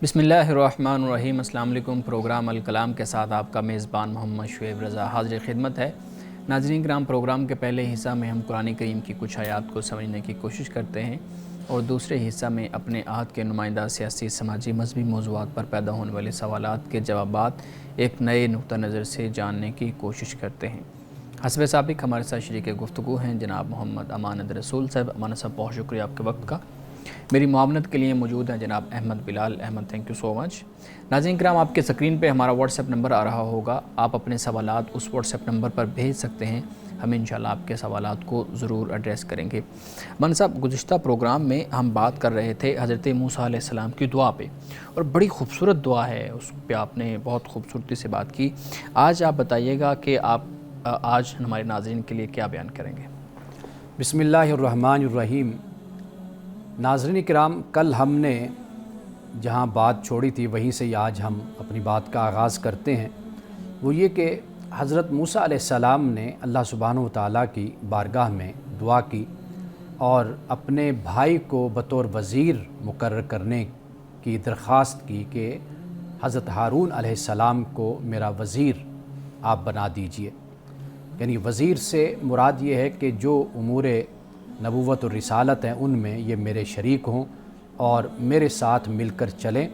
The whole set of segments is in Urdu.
بسم اللہ الرحمن الرحیم۔ السلام علیکم۔ پروگرام الکلام کے ساتھ آپ کا میزبان محمد شعیب رضا حاضر خدمت ہے۔ ناظرین کرام، پروگرام کے پہلے حصہ میں ہم قرآن کریم کی کچھ آیات کو سمجھنے کی کوشش کرتے ہیں اور دوسرے حصہ میں اپنے عہد کے نمائندہ سیاسی، سماجی، مذہبی موضوعات پر پیدا ہونے والے سوالات کے جوابات ایک نئے نقطہ نظر سے جاننے کی کوشش کرتے ہیں۔ حسب سابق ہمارے ساتھ شریک گفتگو ہیں جناب محمد امانت رسول صاحب۔ امانت صاحب، بہت شکریہ آپ کے وقت کا۔ میری معاونت کے لیے موجود ہیں جناب احمد بلال۔ احمد، تھینک یو سو مچ۔ ناظرین کرام، آپ کے سکرین پہ ہمارا واٹس ایپ نمبر آ رہا ہوگا، آپ اپنے سوالات اس واٹس ایپ نمبر پر بھیج سکتے ہیں، ہم انشاءاللہ آپ کے سوالات کو ضرور ایڈریس کریں گے۔ من صاحب، گزشتہ پروگرام میں ہم بات کر رہے تھے حضرت موسیٰ علیہ السلام کی دعا پہ، اور بڑی خوبصورت دعا ہے، اس پہ آپ نے بہت خوبصورتی سے بات کی۔ آج آپ بتائیے گا کہ آپ آج ہمارے ناظرین کے لیے کیا بیان کریں گے؟ بسم اللہ الرحمن الرحیم۔ ناظرین کرام، کل ہم نے جہاں بات چھوڑی تھی وہیں سے آج ہم اپنی بات کا آغاز کرتے ہیں۔ وہ یہ کہ حضرت موسیٰ علیہ السلام نے اللہ سبحانہ و تعالیٰ کی بارگاہ میں دعا کی اور اپنے بھائی کو بطور وزیر مقرر کرنے کی درخواست کی کہ حضرت ہارون علیہ السلام کو میرا وزیر آپ بنا دیجئے۔ یعنی وزیر سے مراد یہ ہے کہ جو امور نبوت و رسالت ہیں ان میں یہ میرے شریک ہوں اور میرے ساتھ مل کر چلیں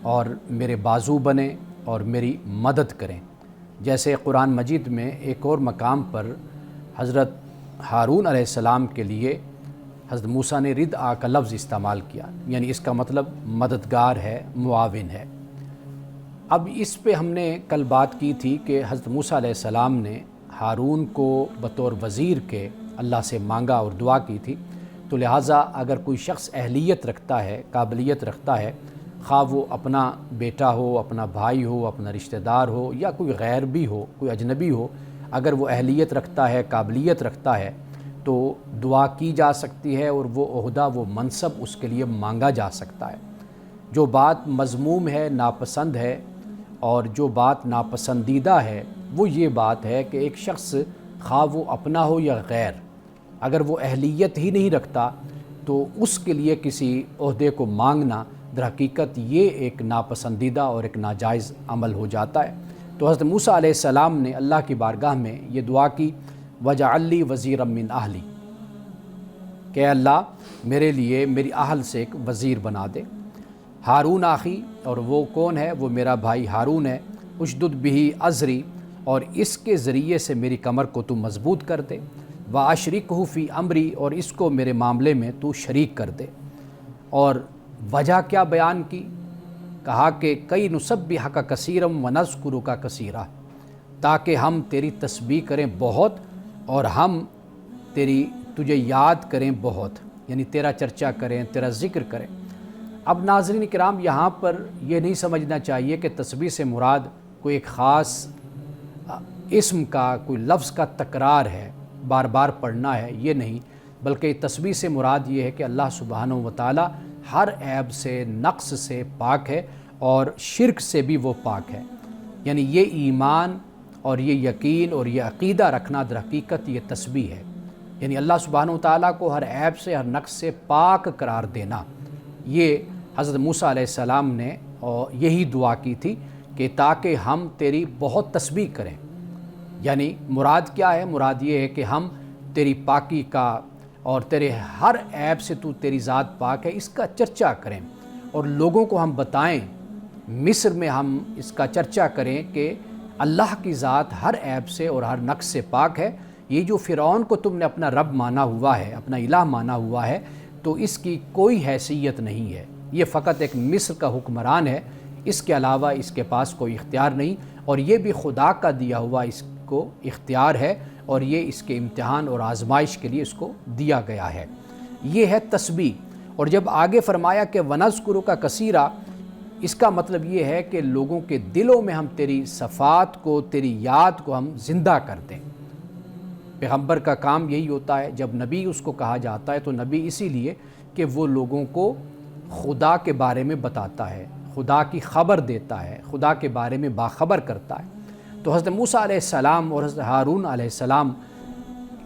اور میرے بازو بنیں اور میری مدد کریں۔ جیسے قرآن مجید میں ایک اور مقام پر حضرت ہارون علیہ السلام کے لیے حضرت موسیٰ نے ردعا کا لفظ استعمال کیا، یعنی اس کا مطلب مددگار ہے، معاون ہے۔ اب اس پہ ہم نے کل بات کی تھی کہ حضرت موسیٰ علیہ السلام نے ہارون کو بطور وزیر کے اللہ سے مانگا اور دعا کی تھی، تو لہٰذا اگر کوئی شخص اہلیت رکھتا ہے، قابلیت رکھتا ہے، خواہ وہ اپنا بیٹا ہو، اپنا بھائی ہو، اپنا رشتہ دار ہو یا کوئی غیر بھی ہو، کوئی اجنبی ہو، اگر وہ اہلیت رکھتا ہے، قابلیت رکھتا ہے تو دعا کی جا سکتی ہے اور وہ عہدہ، وہ منصب اس کے لیے مانگا جا سکتا ہے۔ جو بات مذموم ہے، ناپسند ہے، اور جو بات ناپسندیدہ ہے وہ یہ بات ہے کہ ایک شخص خواہ وہ اپنا ہو یا غیر، اگر وہ اہلیت ہی نہیں رکھتا تو اس کے لیے کسی عہدے کو مانگنا در حقیقت یہ ایک ناپسندیدہ اور ایک ناجائز عمل ہو جاتا ہے۔ تو حضرت موسیٰ علیہ السلام نے اللہ کی بارگاہ میں یہ دعا کی، وَجَعَلْ لِي وَزِيرًا مِّنْ أَهْلِي، کہ اللہ میرے لیے میری اہل سے ایک وزیر بنا دے۔ ہارون آخی، اور وہ کون ہے؟ وہ میرا بھائی ہارون ہے۔ اشدد بہ ازری، اور اس کے ذریعے سے میری کمر کو تو مضبوط کر دے۔ واشرکہ فی امری، اور اس کو میرے معاملے میں تو شریک کر دے۔ اور وجہ کیا بیان کی؟ کہا کہ کئی نسبحک کثیرا ونذکرک کثیرا، تاکہ ہم تیری تسبیح کریں بہت اور ہم تجھے یاد کریں بہت، یعنی تیرا چرچا کریں، تیرا ذکر کریں۔ اب ناظرین کرام، یہاں پر یہ نہیں سمجھنا چاہیے کہ تسبیح سے مراد کوئی ایک خاص اسم کا، کوئی لفظ کا تکرار ہے، بار بار پڑھنا ہے، یہ نہیں، بلکہ تسبیح سے مراد یہ ہے کہ اللہ سبحانہ و تعالی ہر عیب سے، نقص سے پاک ہے اور شرک سے بھی وہ پاک ہے۔ یعنی یہ ایمان اور یہ یقین اور یہ عقیدہ رکھنا در حقیقت یہ تسبیح ہے، یعنی اللہ سبحانہ و تعالیٰ کو ہر عیب سے، ہر نقص سے پاک قرار دینا۔ یہ حضرت موسیٰ علیہ السلام نے یہی دعا کی تھی کہ تاکہ ہم تیری بہت تسبیح کریں۔ یعنی مراد کیا ہے؟ مراد یہ ہے کہ ہم تیری پاکی کا اور تیرے ہر عیب سے تو تیری ذات پاک ہے، اس کا چرچا کریں اور لوگوں کو ہم بتائیں، مصر میں ہم اس کا چرچا کریں کہ اللہ کی ذات ہر عیب سے اور ہر نقص سے پاک ہے۔ یہ جو فرعون کو تم نے اپنا رب مانا ہوا ہے، اپنا الہ مانا ہوا ہے، تو اس کی کوئی حیثیت نہیں ہے، یہ فقط ایک مصر کا حکمران ہے، اس کے علاوہ اس کے پاس کوئی اختیار نہیں، اور یہ بھی خدا کا دیا ہوا اس کو اختیار ہے، اور یہ اس کے امتحان اور آزمائش کے لیے اس کو دیا گیا ہے۔ یہ ہے تسبیح۔ اور جب آگے فرمایا کہ وَنَذْكُرُكَ كَثِيرًا، اس کا مطلب یہ ہے کہ لوگوں کے دلوں میں ہم تیری صفات کو، تیری یاد کو ہم زندہ کر دیں۔ پیغمبر کا کام یہی ہوتا ہے، جب نبی اس کو کہا جاتا ہے تو نبی اسی لیے کہ وہ لوگوں کو خدا کے بارے میں بتاتا ہے، خدا کی خبر دیتا ہے، خدا کے بارے میں باخبر کرتا ہے۔ تو حضرت موسیٰ علیہ السلام اور حضرت ہارون علیہ السلام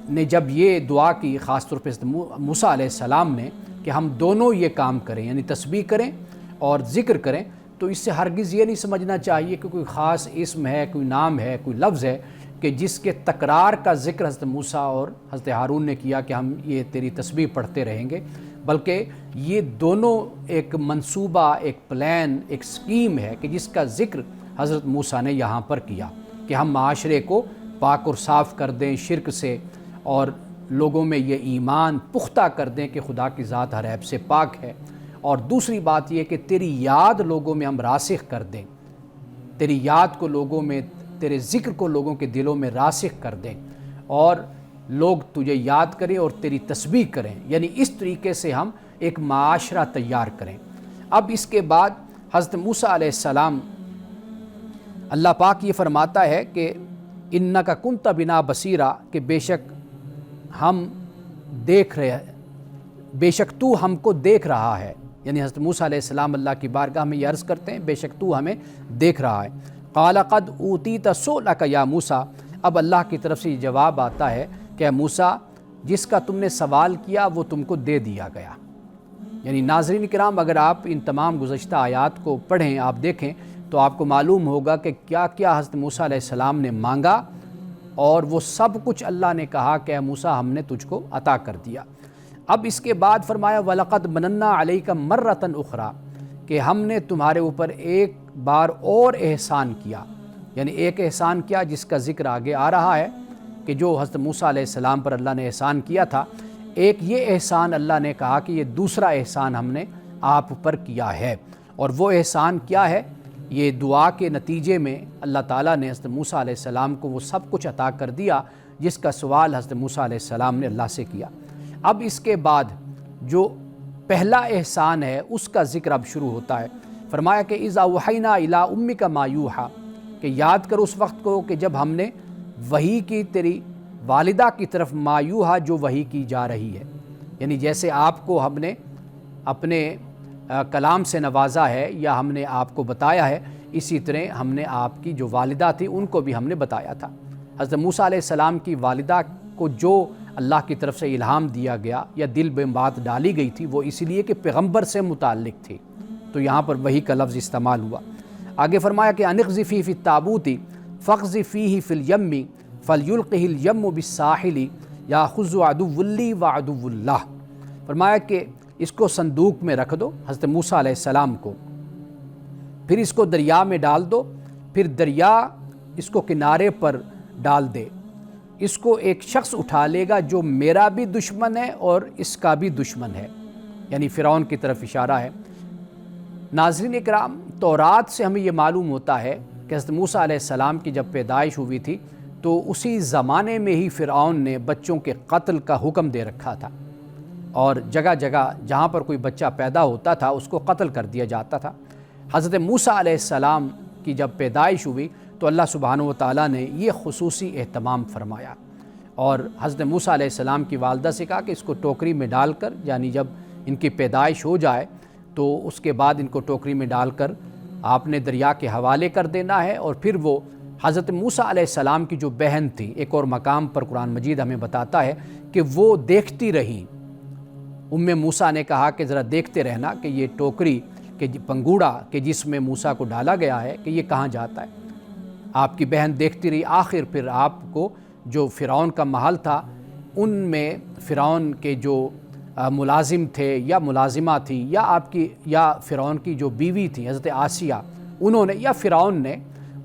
نے جب یہ دعا کی، خاص طور پہ حضرت موسیٰ علیہ السلام نے، کہ ہم دونوں یہ کام کریں، یعنی تسبیح کریں اور ذکر کریں، تو اس سے ہرگز یہ نہیں سمجھنا چاہیے کہ کوئی خاص اسم ہے، کوئی نام ہے، کوئی لفظ ہے کہ جس کے تکرار کا ذکر حضرت موسیٰ اور حضرت ہارون نے کیا کہ ہم یہ تیری تسبیح پڑھتے رہیں گے، بلکہ یہ دونوں ایک منصوبہ، ایک پلان، ایک سکیم ہے کہ جس کا ذکر حضرت موسیٰ نے یہاں پر کیا کہ ہم معاشرے کو پاک اور صاف کر دیں شرک سے، اور لوگوں میں یہ ایمان پختہ کر دیں کہ خدا کی ذات ہر عیب سے پاک ہے، اور دوسری بات یہ کہ تیری یاد لوگوں میں ہم راسخ کر دیں، تیری یاد کو لوگوں میں، تیرے ذکر کو لوگوں کے دلوں میں راسخ کر دیں، اور لوگ تجھے یاد کریں اور تیری تسبیح کریں، یعنی اس طریقے سے ہم ایک معاشرہ تیار کریں۔ اب اس کے بعد حضرت موسیٰ علیہ السلام، اللہ پاک یہ فرماتا ہے کہ انک کنت بنا بصیرا، کہ بے شک ہم دیکھ رہے ہیں، بے شک تو ہم کو دیکھ رہا ہے، یعنی حضرت موسیٰ علیہ السلام اللہ کی بارگاہ میں یہ عرض کرتے ہیں بے شک تو ہمیں دیکھ رہا ہے۔ قال قد اوتیت سؤلک یا موسیٰ، اب اللہ کی طرف سے یہ جواب آتا ہے کہ اے موسیٰ جس کا تم نے سوال کیا وہ تم کو دے دیا گیا۔ یعنی ناظرین کرام، اگر آپ ان تمام گزشتہ آیات کو پڑھیں، آپ دیکھیں تو آپ کو معلوم ہوگا کہ کیا کیا حضرت موسیٰ علیہ السلام نے مانگا، اور وہ سب کچھ اللہ نے کہا کہ اے موسیٰ ہم نے تجھ کو عطا کر دیا۔ اب اس کے بعد فرمایا وَلَقَدْ مَنَنَّا عَلَيْكَ مَرَّةً أُخْرَى، کہ ہم نے تمہارے اوپر ایک بار اور احسان کیا، یعنی ایک احسان کیا جس کا ذکر آگے آ رہا ہے کہ جو حضرت موسیٰ علیہ السلام پر اللہ نے احسان کیا تھا، ایک یہ احسان اللہ نے کہا کہ یہ دوسرا احسان ہم نے آپ پر کیا ہے، اور وہ احسان کیا ہے؟ یہ دعا کے نتیجے میں اللہ تعالیٰ نے حضرت موسیٰ علیہ السلام کو وہ سب کچھ عطا کر دیا جس کا سوال حضرت موسیٰ علیہ السلام نے اللہ سے کیا۔ اب اس کے بعد جو پہلا احسان ہے اس کا ذکر اب شروع ہوتا ہے۔ فرمایا کہ اذا اوحینا الی امک ما یوحی، کہ یاد کر اس وقت کو کہ جب ہم نے وحی کی تیری والدہ کی طرف، ما یوحی جو وحی کی جا رہی ہے، یعنی جیسے آپ کو ہم نے اپنے کلام سے نوازا ہے یا ہم نے آپ کو بتایا ہے، اسی طرح ہم نے آپ کی جو والدہ تھی ان کو بھی ہم نے بتایا تھا۔ حضرت موسیٰ علیہ السلام کی والدہ کو جو اللہ کی طرف سے الہام دیا گیا یا دل میں بات ڈالی گئی تھی وہ اس لیے کہ پیغمبر سے متعلق تھی، تو یہاں پر وحی کا لفظ استعمال ہوا۔ آگے فرمایا کہ انقذفی فی التابوت فاقذفیہ فی الیم فلیلقہ الیم بالساحل یاخذ عدو لی وعدو اللہ، فرمایا کہ اس کو صندوق میں رکھ دو، حضرت موسیٰ علیہ السلام کو، پھر اس کو دریا میں ڈال دو، پھر دریا اس کو کنارے پر ڈال دے، اس کو ایک شخص اٹھا لے گا جو میرا بھی دشمن ہے اور اس کا بھی دشمن ہے، یعنی فرعون کی طرف اشارہ ہے۔ ناظرین اکرام، تورات سے ہمیں یہ معلوم ہوتا ہے کہ حضرت موسیٰ علیہ السلام کی جب پیدائش ہوئی تھی تو اسی زمانے میں ہی فرعون نے بچوں کے قتل کا حکم دے رکھا تھا، اور جگہ جگہ جہاں پر کوئی بچہ پیدا ہوتا تھا اس کو قتل کر دیا جاتا تھا۔ حضرت موسیٰ علیہ السلام کی جب پیدائش ہوئی تو اللہ سبحانہ و تعالیٰ نے یہ خصوصی اہتمام فرمایا، اور حضرت موسیٰ علیہ السلام کی والدہ سے کہا کہ اس کو ٹوکری میں ڈال کر، یعنی جب ان کی پیدائش ہو جائے تو اس کے بعد ان کو ٹوکری میں ڈال کر آپ نے دریا کے حوالے کر دینا ہے، اور پھر وہ حضرت موسیٰ علیہ السلام کی جو بہن تھی، ایک اور مقام پر قرآن مجید ہمیں بتاتا ہے کہ وہ دیکھتی رہیں۔ موسیٰ نے کہا کہ ذرا دیکھتے رہنا کہ یہ ٹوکری کہ پنگوڑا کہ جس میں موسیٰ کو ڈالا گیا ہے کہ یہ کہاں جاتا ہے۔ آپ کی بہن دیکھتی رہی، آخر پھر آپ کو جو فرعون کا محل تھا ان میں فرعون کے جو ملازم تھے یا ملازمہ تھی یا آپ کی یا فرعون کی جو بیوی تھی حضرت آسیہ، انہوں نے یا فرعون نے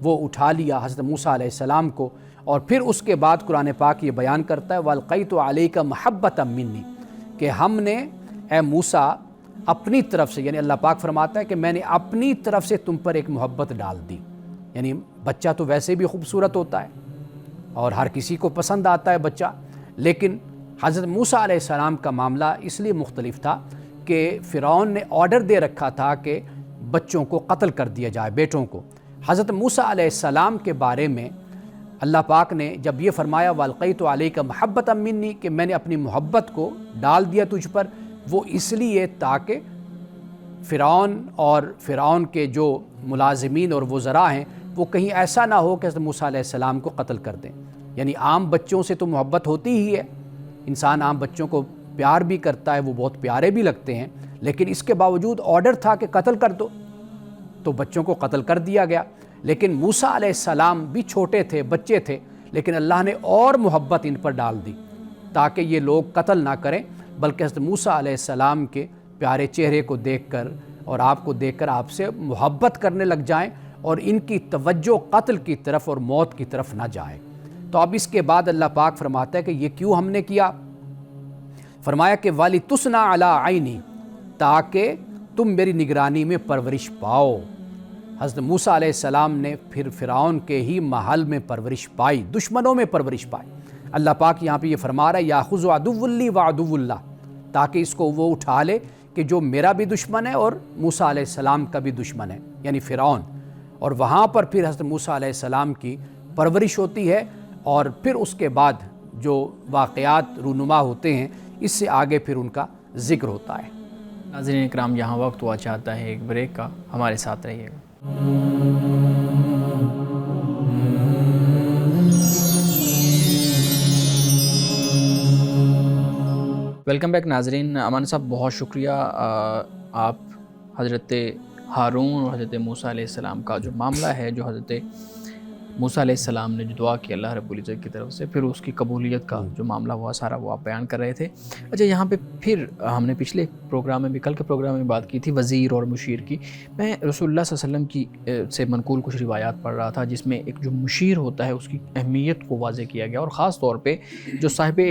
وہ اٹھا لیا حضرت موسیٰ علیہ السلام کو، اور پھر اس کے بعد قرآن پاک یہ بیان کرتا ہے وَأَلْقَيْتُ عَلَيْكَ مَحَبَّةً مِّنِّي، کہ ہم نے اے موسیٰ اپنی طرف سے، یعنی اللہ پاک فرماتا ہے کہ میں نے اپنی طرف سے تم پر ایک محبت ڈال دی، یعنی بچہ تو ویسے بھی خوبصورت ہوتا ہے اور ہر کسی کو پسند آتا ہے بچہ، لیکن حضرت موسیٰ علیہ السلام کا معاملہ اس لیے مختلف تھا کہ فرعون نے آرڈر دے رکھا تھا کہ بچوں کو قتل کر دیا جائے، بیٹوں کو۔ حضرت موسیٰ علیہ السلام کے بارے میں اللہ پاک نے جب یہ فرمایا وَأَلْقَيْتُ عَلَيْكَ مَحَبَّةً مِّنِّي، کہ میں نے اپنی محبت کو ڈال دیا تجھ پر، وہ اس لیے تاکہ فرعون اور فرعون کے جو ملازمین اور وزراء ہیں وہ کہیں ایسا نہ ہو کہ حضرت موسیٰ علیہ السلام کو قتل کر دیں۔ یعنی عام بچوں سے تو محبت ہوتی ہی ہے، انسان عام بچوں کو پیار بھی کرتا ہے، وہ بہت پیارے بھی لگتے ہیں، لیکن اس کے باوجود آرڈر تھا کہ قتل کر دو، تو بچوں کو قتل کر دیا گیا، لیکن موسیٰ علیہ السلام بھی چھوٹے تھے، بچے تھے، لیکن اللہ نے اور محبت ان پر ڈال دی تاکہ یہ لوگ قتل نہ کریں، بلکہ حضرت موسیٰ علیہ السلام کے پیارے چہرے کو دیکھ کر اور آپ کو دیکھ کر آپ سے محبت کرنے لگ جائیں اور ان کی توجہ قتل کی طرف اور موت کی طرف نہ جائے۔ تو اب اس کے بعد اللہ پاک فرماتا ہے کہ یہ کیوں ہم نے کیا؟ فرمایا کہ وَلِتُسْنَا عَلَىٰ عَيْنِي، تاکہ تم میری نگرانی میں پرورش پاؤ۔ حضرت موسیٰ علیہ السلام نے پھر فرعون کے ہی محل میں پرورش پائی، دشمنوں میں پرورش پائی۔ اللہ پاک یہاں پہ یہ فرما رہا ہے یاخذ عدو لی وعدو اللہ، تاکہ اس کو وہ اٹھا لے کہ جو میرا بھی دشمن ہے اور موسیٰ علیہ السلام کا بھی دشمن ہے، یعنی فرعون۔ اور وہاں پر پھر حضرت موسیٰ علیہ السلام کی پرورش ہوتی ہے، اور پھر اس کے بعد جو واقعات رونما ہوتے ہیں اس سے آگے پھر ان کا ذکر ہوتا ہے۔ ناظرین اکرام، یہاں وقت ہوا چاہتا ہے ایک بریک کا، ہمارے ساتھ رہیے گا۔ ویلکم بیک ناظرین۔ امان صاحب بہت شکریہ، آپ حضرت ہارون اور حضرت موسیٰ علیہ السلام کا جو معاملہ ہے، جو حضرت موسیٰ علیہ السلام نے جو دعا کی اللہ رب العزت کی طرف سے، پھر اس کی قبولیت کا جو معاملہ ہوا سارا وہ آپ بیان کر رہے تھے۔ اچھا، یہاں پہ پھر ہم نے پچھلے پروگرام میں بھی، کل کے پروگرام میں بات کی تھی وزیر اور مشیر کی۔ میں رسول اللہ صلی اللہ علیہ وسلم کی سے منقول کچھ روایات پڑھ رہا تھا جس میں ایک جو مشیر ہوتا ہے اس کی اہمیت کو واضح کیا گیا، اور خاص طور پہ جو صاحب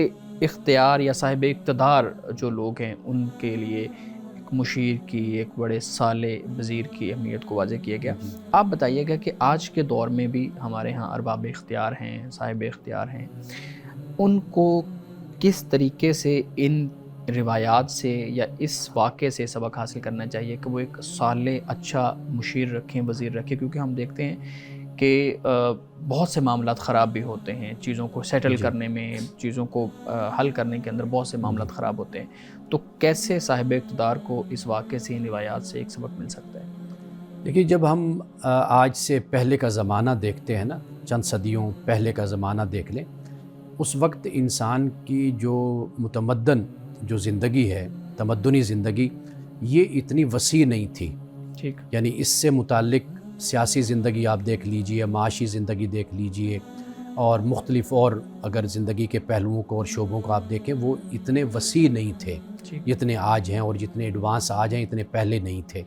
اختیار یا صاحب اقتدار جو لوگ ہیں ان کے لیے ایک مشیر کی، ایک بڑے صالح وزیر کی اہمیت کو واضح کیا گیا۔ آپ بتائیے گا کہ آج کے دور میں بھی ہمارے ہاں ارباب اختیار ہیں، صاحب اختیار ہیں، ان کو کس طریقے سے ان روایات سے یا اس واقعے سے سبق حاصل کرنا چاہیے کہ وہ ایک صالح اچھا مشیر رکھیں، وزیر رکھیں؟ کیونکہ ہم دیکھتے ہیں کہ بہت سے معاملات خراب بھی ہوتے ہیں، چیزوں کو سیٹل کرنے میں، چیزوں کو حل کرنے کے اندر بہت سے معاملات خراب ہوتے ہیں۔ تو کیسے صاحب اقتدار کو اس واقعے سے، ان روایات سے ایک سبق مل سکتا ہے؟ دیکھیے، جب ہم آج سے پہلے کا زمانہ دیکھتے ہیں نا، چند صدیوں پہلے کا زمانہ دیکھ لیں، اس وقت انسان کی جو متمدن جو زندگی ہے، تمدنی زندگی، یہ اتنی وسیع نہیں تھی۔ ٹھیک، یعنی اس سے متعلق سیاسی زندگی آپ دیکھ لیجئے، معاشی زندگی دیکھ لیجئے، اور مختلف اور اگر زندگی کے پہلوؤں کو اور شعبوں کو آپ دیکھیں، وہ اتنے وسیع نہیں تھے جتنے آج ہیں، اور جتنے ایڈوانس آج ہیں اتنے پہلے نہیں تھے۔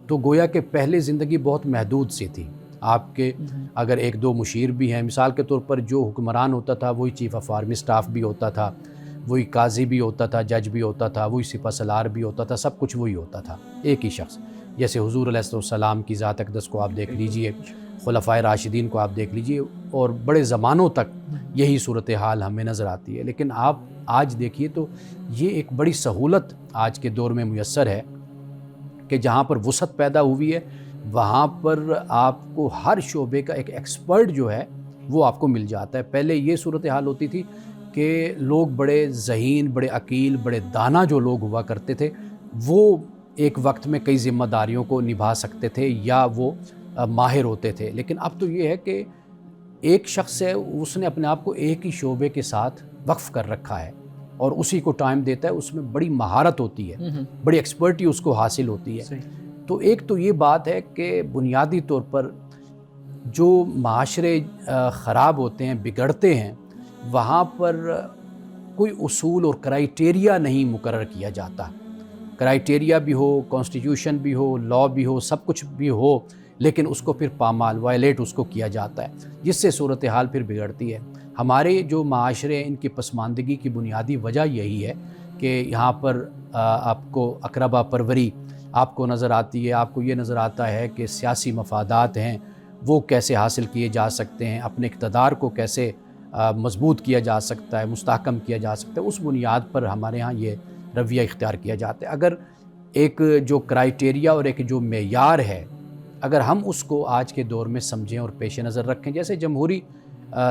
تو گویا کہ پہلے زندگی بہت محدود سی تھی۔ آپ کے اگر ایک دو مشیر بھی ہیں، مثال کے طور پر جو حکمران ہوتا تھا وہی چیف آف آرمی اسٹاف بھی ہوتا تھا، وہی قاضی بھی ہوتا تھا، جج بھی ہوتا تھا، وہی سپہ سالار بھی ہوتا تھا، سب کچھ وہی ہوتا تھا، ایک ہی شخص۔ جیسے حضور علیہ السلام کی ذات اقدس کو آپ دیکھ لیجئے، خلفائے راشدین کو آپ دیکھ لیجئے، اور بڑے زمانوں تک یہی صورتحال ہمیں نظر آتی ہے۔ لیکن آپ آج دیکھیے تو یہ ایک بڑی سہولت آج کے دور میں میسر ہے کہ جہاں پر وسعت پیدا ہوئی ہے وہاں پر آپ کو ہر شعبے کا ایک ایکسپرٹ جو ہے وہ آپ کو مل جاتا ہے۔ پہلے یہ صورتحال ہوتی تھی کہ لوگ بڑے ذہین، بڑے عقیل، بڑے دانا جو لوگ ہوا کرتے تھے وہ ایک وقت میں کئی ذمہ داریوں کو نبھا سکتے تھے یا وہ ماہر ہوتے تھے۔ لیکن اب تو یہ ہے کہ ایک شخص ہے، اس نے اپنے آپ کو ایک ہی شعبے کے ساتھ وقف کر رکھا ہے اور اسی کو ٹائم دیتا ہے، اس میں بڑی مہارت ہوتی ہے، بڑی ایکسپرٹی اس کو حاصل ہوتی ہے۔ تو ایک تو یہ بات ہے کہ بنیادی طور پر جو معاشرے خراب ہوتے ہیں، بگڑتے ہیں، وہاں پر کوئی اصول اور کرائیٹیریا نہیں مقرر کیا جاتا۔ کرائیٹیریا بھی ہو، کانسٹیٹیوشن بھی ہو، لاء بھی ہو، سب کچھ بھی ہو، لیکن اس کو پھر پامال وائلیٹ اس کو کیا جاتا ہے، جس سے صورتحال پھر بگڑتی ہے۔ ہمارے جو معاشرے ان کی پسماندگی کی بنیادی وجہ یہی ہے کہ یہاں پر آپ کو اقربا پروری آپ کو نظر آتی ہے، آپ کو یہ نظر آتا ہے کہ سیاسی مفادات ہیں وہ کیسے حاصل کیے جا سکتے ہیں، اپنے اقتدار کو کیسے مضبوط کیا جا سکتا ہے، مستحکم کیا جا سکتا ہے، اس بنیاد پر ہمارے ہاں یہ رویہ اختیار کیا جاتا ہے۔ اگر ایک جو کرائیٹیریا اور ایک جو معیار ہے، اگر ہم اس کو آج کے دور میں سمجھیں اور پیش نظر رکھیں، جیسے جمہوری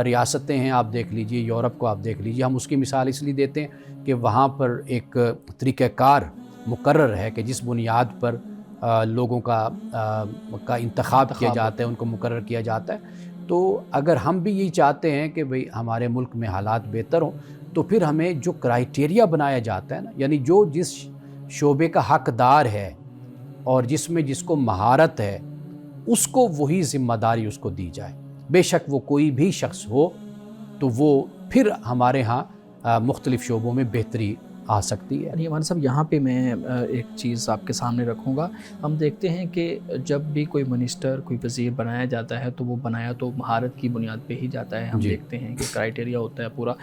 ریاستیں ہیں، آپ دیکھ لیجئے، یورپ کو آپ دیکھ لیجئے، ہم اس کی مثال اس لیے دیتے ہیں کہ وہاں پر ایک طریقہ کار مقرر ہے کہ جس بنیاد پر لوگوں کا انتخاب کیا جاتا ہے، ان کو مقرر کیا جاتا ہے۔ تو اگر ہم بھی یہی چاہتے ہیں کہ بھئی ہمارے ملک میں حالات بہتر ہوں، تو پھر ہمیں جو کرائیٹیریا بنایا جاتا ہے نا، یعنی جو جس شعبے کا حقدار ہے اور جس میں جس کو مہارت ہے اس کو وہی ذمہ داری اس کو دی جائے، بے شک وہ کوئی بھی شخص ہو، تو وہ پھر ہمارے ہاں مختلف شعبوں میں بہتری آ سکتی ہے۔ یعنی مولانا صاحب یہاں پہ میں ایک چیز آپ کے سامنے رکھوں گا، ہم دیکھتے ہیں کہ جب بھی کوئی منسٹر کوئی وزیر بنایا جاتا ہے تو وہ بنایا تو مہارت کی بنیاد پہ ہی جاتا ہے، ہم جی دیکھتے ہیں کہ کرائٹیریا ہوتا ہے پورا،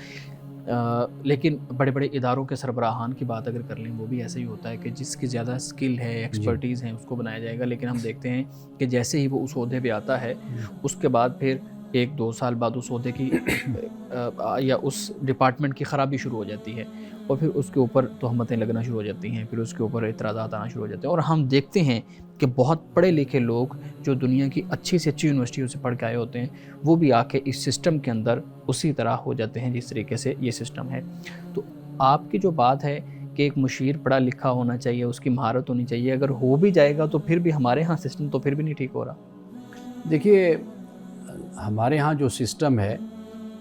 لیکن بڑے بڑے اداروں کے سربراہان کی بات اگر کر لیں وہ بھی ایسا ہی ہوتا ہے کہ جس کی زیادہ اسکل ہے ایکسپرٹیز ہیں اس کو بنایا جائے گا، لیکن ہم دیکھتے ہیں کہ جیسے ہی وہ اس عہدے پہ آتا ہے اس کے بعد پھر 1-2 سال بعد اس عہدے کی یا اس ڈپارٹمنٹ کی خرابی شروع ہو جاتی ہے اور پھر اس کے اوپر تہمتیں لگنا شروع ہو جاتی ہیں، پھر اس کے اوپر اعتراضات آنا شروع ہو جاتے ہیں، اور ہم دیکھتے ہیں کہ بہت پڑھے لکھے لوگ جو دنیا کی اچھی سے اچھی یونیورسٹیوں سے پڑھ کے آئے ہوتے ہیں وہ بھی آ کے اس سسٹم کے اندر اسی طرح ہو جاتے ہیں جس طریقے سے یہ سسٹم ہے۔ تو آپ کی جو بات ہے کہ ایک مشیر پڑھا لکھا ہونا چاہیے، اس کی مہارت ہونی چاہیے، اگر ہو بھی جائے گا تو پھر بھی ہمارے ہاں سسٹم تو پھر بھی نہیں ٹھیک ہو رہا۔ دیکھیے ہمارے ہاں جو سسٹم ہے،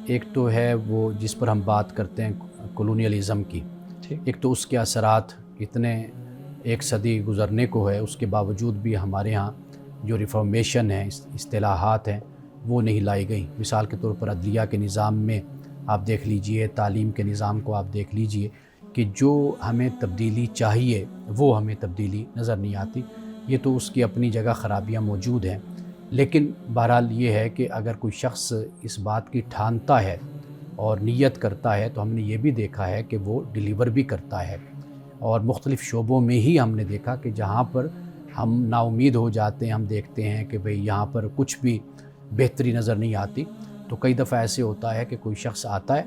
ایک تو ہے وہ جس پر ہم بات کرتے ہیں کولونیلزم کی، ایک تو اس کے اثرات اتنے ایک صدی گزرنے کو ہے، اس کے باوجود بھی ہمارے ہاں جو ریفارمیشن ہے، اصطلاحات ہیں وہ نہیں لائی گئی۔ مثال کے طور پر عدلیہ کے نظام میں آپ دیکھ لیجئے، تعلیم کے نظام کو آپ دیکھ لیجئے کہ جو ہمیں تبدیلی چاہیے وہ ہمیں تبدیلی نظر نہیں آتی۔ یہ تو اس کی اپنی جگہ خرابیاں موجود ہیں، لیکن بہرحال یہ ہے کہ اگر کوئی شخص اس بات کی ٹھانتا ہے اور نیت کرتا ہے تو ہم نے یہ بھی دیکھا ہے کہ وہ ڈیلیور بھی کرتا ہے، اور مختلف شعبوں میں ہی ہم نے دیکھا کہ جہاں پر ہم نا امید ہو جاتے ہیں، ہم دیکھتے ہیں کہ بھئی یہاں پر کچھ بھی بہتری نظر نہیں آتی، تو کئی دفعہ ایسے ہوتا ہے کہ کوئی شخص آتا ہے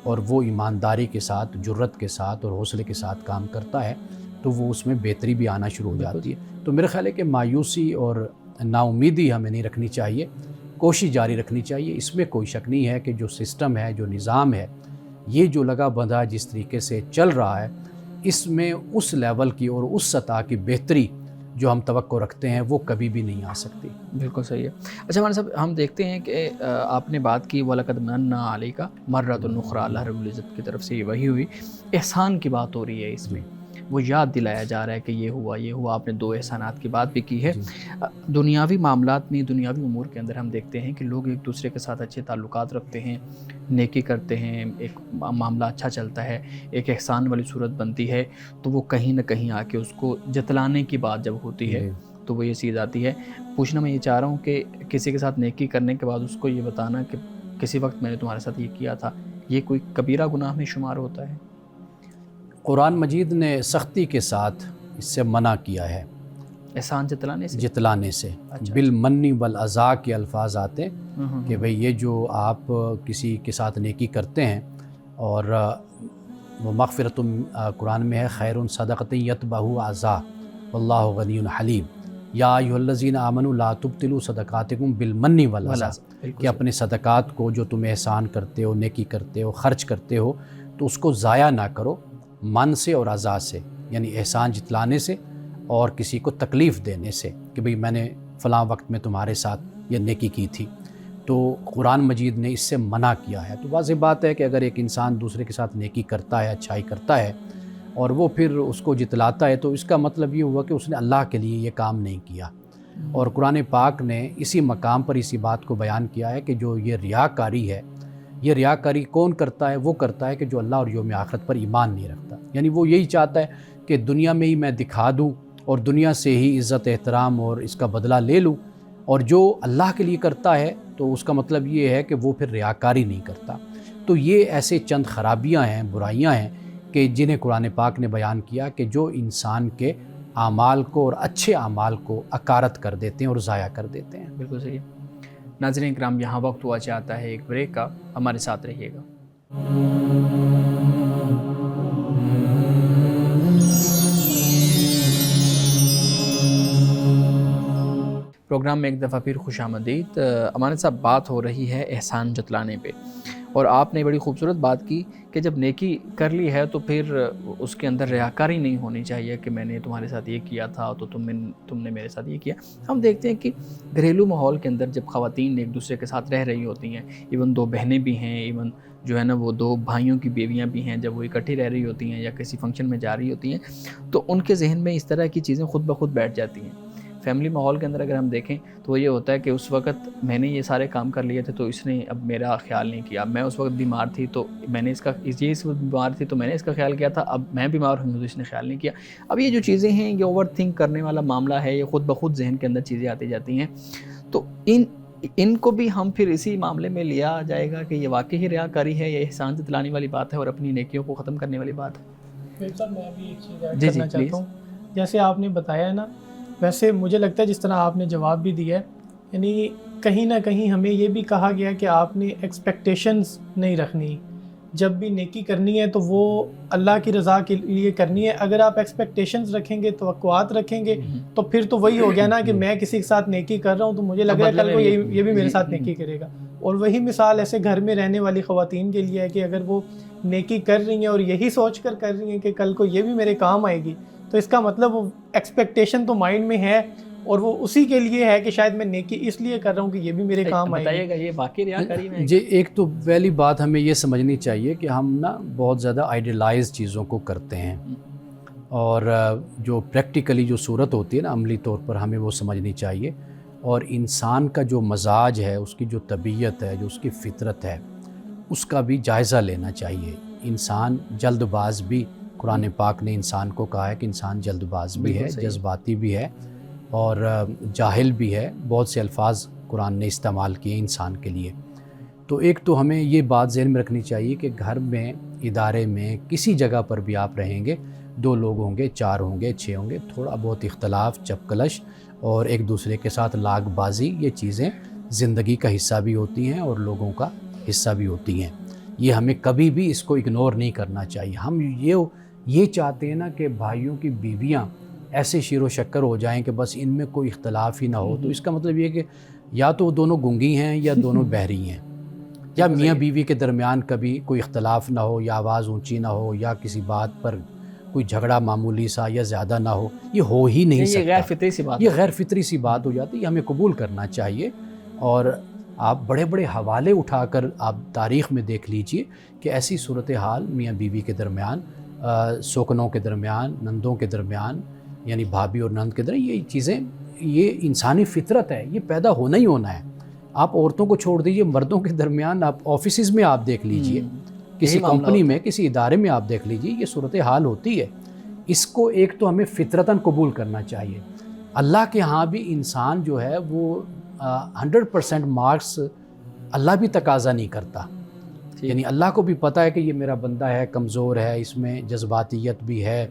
اور وہ ایمانداری کے ساتھ، جرت کے ساتھ اور حوصلے کے ساتھ کام کرتا ہے تو وہ اس میں بہتری بھی آنا شروع ہو جاتی ہے۔ تو میرا خیال ہے کہ مایوسی اور نا امیدی ہمیں نہیں رکھنی چاہیے، کوشش جاری رکھنی چاہیے۔ اس میں کوئی شک نہیں ہے کہ جو سسٹم ہے، جو نظام ہے، یہ جو لگا بندھا جس طریقے سے چل رہا ہے، اس میں اس لیول کی اور اس سطح کی بہتری جو ہم توقع رکھتے ہیں وہ کبھی بھی نہیں آ سکتی۔ بالکل صحیح ہے۔ اچھا مولانا صاحب ہم دیکھتے ہیں کہ آپ نے بات کی وَلَقَدْ مَنَّا عَلَيْكَ مَرَّةً أُخْرَىٰ، اللہ رب العزت کی طرف سے یہ وحی ہوئی، احسان کی بات ہو رہی ہے، اس میں وہ یاد دلایا جا رہا ہے کہ یہ ہوا یہ ہوا۔ آپ نے 2 احسانات کی بات بھی کی ہے۔ دنیاوی معاملات میں، دنیاوی امور کے اندر ہم دیکھتے ہیں کہ لوگ ایک دوسرے کے ساتھ اچھے تعلقات رکھتے ہیں، نیکی کرتے ہیں، ایک معاملہ اچھا چلتا ہے، ایک احسان والی صورت بنتی ہے، تو وہ کہیں نہ کہیں آ کے اس کو جتلانے کی بات جب ہوتی ہے تو وہ یہ چیز آتی ہے۔ پوچھنا میں یہ چاہ رہا ہوں کہ کسی کے ساتھ نیکی کرنے کے بعد اس کو یہ بتانا کہ کسی وقت میں نے تمہارے ساتھ یہ کیا تھا، یہ کوئی کبیرہ گناہ میں شمار ہوتا ہے؟ قرآن مجید نے سختی کے ساتھ اس سے منع کیا ہے، احسان جتلانے سے؟ جتلانے سے۔ بالمنی والاذی کے الفاظ آتے ہیں کہ بھئی یہ جو آپ کسی کے ساتھ نیکی کرتے ہیں، اور وہ مغفرت قرآن میں ہے خیر صدقۃ یتبعہ اذی واللہ غنی حلیم، یا ایھا الذین آمنوا لا تبطلوا صدقاتکم بالمن والاذی، کہ اپنے صدقات کو جو تم احسان کرتے ہو، نیکی کرتے ہو، خرچ کرتے ہو، تو اس کو ضائع نہ کرو من سے اور اذی سے، یعنی احسان جتلانے سے اور کسی کو تکلیف دینے سے کہ بھئی میں نے فلاں وقت میں تمہارے ساتھ یہ نیکی کی تھی۔ تو قرآن مجید نے اس سے منع کیا ہے۔ تو واضح بات ہے کہ اگر ایک انسان دوسرے کے ساتھ نیکی کرتا ہے، اچھائی کرتا ہے، اور وہ پھر اس کو جتلاتا ہے، تو اس کا مطلب یہ ہوا کہ اس نے اللہ کے لیے یہ کام نہیں کیا۔ اور قرآن پاک نے اسی مقام پر اسی بات کو بیان کیا ہے کہ جو یہ ریاکاری ہے، یہ ریاکاری کون کرتا ہے؟ وہ کرتا ہے کہ جو اللہ اور یوم آخرت پر ایمان نہیں رکھتا، یعنی وہ یہی چاہتا ہے کہ دنیا میں ہی میں دکھا دوں اور دنیا سے ہی عزت احترام اور اس کا بدلہ لے لوں، اور جو اللہ کے لیے کرتا ہے تو اس کا مطلب یہ ہے کہ وہ پھر ریاکاری نہیں کرتا۔ تو یہ ایسے چند خرابیاں ہیں، برائیاں ہیں کہ جنہیں قرآن پاک نے بیان کیا کہ جو انسان کے اعمال کو اور اچھے اعمال کو اکارت کر دیتے ہیں اور ضائع کر دیتے ہیں۔ بالکل صحیح۔ ناظرین کرام یہاں وقت ہوا چاہتا ہے ایک بریک کا، ہمارے ساتھ رہیے گا۔ پروگرام میں ایک دفعہ پھر خوش آمدید۔ ہمارے ساتھ بات ہو رہی ہے احسان جتلانے پہ، اور آپ نے بڑی خوبصورت بات کی کہ جب نیکی کر لی ہے تو پھر اس کے اندر ریاکاری نہیں ہونی چاہیے کہ میں نے تمہارے ساتھ یہ کیا تھا تو تم نے میرے ساتھ یہ کیا۔ ہم دیکھتے ہیں کہ گھریلو ماحول کے اندر جب خواتین ایک دوسرے کے ساتھ رہ رہی ہوتی ہیں، ایون 2 بہنیں بھی ہیں، ایون جو ہے نا وہ 2 بھائیوں کی بیویاں بھی ہیں، جب وہ اکٹھی رہ رہی ہوتی ہیں یا کسی فنکشن میں جا رہی ہوتی ہیں تو ان کے ذہن میں اس طرح کی چیزیں خود بخود بیٹھ جاتی ہیں۔ فیملی ماحول کے اندر اگر ہم دیکھیں تو وہ یہ ہوتا ہے کہ اس وقت میں نے یہ سارے کام کر لیے تھے تو اس نے اب میرا خیال نہیں کیا، میں اس وقت بیمار تھی تو میں نے اس وقت بیمار تھی تو میں نے اس کا خیال کیا تھا، اب میں بیمار ہوں تو اس نے خیال نہیں کیا۔ اب یہ جو چیزیں ہیں یہ اوور تھنک کرنے والا معاملہ ہے، یہ خود بخود ذہن کے اندر چیزیں آتی جاتی ہیں، تو ان کو بھی ہم پھر اسی معاملے میں لیا جائے گا کہ یہ واقعی ہی ریاکاری ہے، یہ احسان جتلانے والی بات ہے اور اپنی نیکیوں کو ختم کرنے والی بات ہے۔ صاحب میں بھی ایک چیز ایڈ کرنا چاہتا ہوں، جیسے آپ نے بتایا نا، ویسے مجھے لگتا ہے جس طرح آپ نے جواب بھی دیا ہے، یعنی کہیں نہ کہیں ہمیں یہ بھی کہا گیا کہ آپ نے ایکسپیکٹیشنز نہیں رکھنی، جب بھی نیکی کرنی ہے تو وہ اللہ کی رضا کے لیے کرنی ہے۔ اگر آپ ایکسپیکٹیشنز رکھیں گے، توقعات رکھیں گے، تو پھر تو وہی ہو گیا نا کہ میں کسی کے ساتھ نیکی کر رہا ہوں تو مجھے لگ رہا ہے کل کو یہ بھی میرے ساتھ نیکی کرے گا۔ اور وہی مثال ایسے گھر میں رہنے والی خواتین کے لیے ہے کہ اگر وہ نیکی کر رہی ہیں اور یہی سوچ کر رہی ہیں کہ کل کو یہ بھی میرے کام آئے گی، تو اس کا مطلب وہ ایکسپیکٹیشن تو مائنڈ میں ہے اور وہ اسی کے لیے ہے کہ شاید میں نیکی اس لیے کر رہا ہوں کہ یہ بھی میرے کام آئے گی۔ بتائیے گا یہ واقعی ریاکاری میں؟ جی، ایک تو پہلی بات ہمیں یہ سمجھنی چاہیے کہ ہم نا بہت زیادہ آئیڈیلائز چیزوں کو کرتے ہیں، اور جو پریکٹیکلی جو صورت ہوتی ہے نا عملی طور پر ہمیں وہ سمجھنی چاہیے، اور انسان کا جو مزاج ہے، اس کی جو طبیعت ہے، جو اس کی فطرت ہے، اس کا بھی جائزہ لینا چاہیے۔ انسان جلد باز بھی، قرآن پاک نے انسان کو کہا ہے کہ انسان جلد باز بھی ہے، جذباتی بھی ہے اور جاہل بھی ہے، بہت سے الفاظ قرآن نے استعمال کیے انسان کے لیے۔ تو ایک تو ہمیں یہ بات ذہن میں رکھنی چاہیے کہ گھر میں، ادارے میں، کسی جگہ پر بھی آپ رہیں گے، 2 لوگ ہوں گے، 4 ہوں گے، 6 ہوں گے، تھوڑا بہت اختلاف، چپکلش اور ایک دوسرے کے ساتھ لاگ بازی، یہ چیزیں زندگی کا حصہ بھی ہوتی ہیں اور لوگوں کا حصہ بھی ہوتی ہیں۔ یہ ہمیں کبھی بھی اس کو اگنور نہیں کرنا چاہیے۔ ہم یہ چاہتے ہیں نا کہ بھائیوں کی بیویاں ایسے شیر و شکر ہو جائیں کہ بس ان میں کوئی اختلاف ہی نہ ہو، تو اس کا مطلب یہ کہ یا تو وہ دونوں گنگی ہیں یا دونوں بہری ہیں، یا میاں بیوی کے درمیان کبھی کوئی اختلاف نہ ہو، یا آواز اونچی نہ ہو، یا کسی بات پر کوئی جھگڑا معمولی سا یا زیادہ نہ ہو، یہ ہو ہی نہیں سکتا۔ یہ غیر فطری سی بات، یہ غیر فطری سی بات ہو جاتی ہے، یہ ہمیں قبول کرنا چاہیے۔ اور آپ بڑے بڑے حوالے اٹھا کر آپ تاریخ میں دیکھ لیجئے کہ ایسی صورتحال میاں بیوی کے درمیان، سوکنوں کے درمیان، نندوں کے درمیان، یعنی بھابھی اور نند کے درمیان، یہ چیزیں، یہ انسانی فطرت ہے، یہ پیدا ہونا ہی ہونا ہے۔ آپ عورتوں کو چھوڑ دیجئے، مردوں کے درمیان آپ آفیسز میں آپ دیکھ لیجئے، کسی کمپنی میں، کسی ادارے میں آپ دیکھ لیجئے، یہ صورتحال ہوتی ہے۔ اس کو ایک تو ہمیں فطرتاً قبول کرنا چاہیے۔ اللہ کے ہاں بھی انسان جو ہے وہ 100% مارکس اللہ بھی تقاضا نہیں کرتا، یعنی اللہ کو بھی پتہ ہے کہ یہ میرا بندہ ہے، کمزور ہے، اس میں جذباتیت بھی ہے،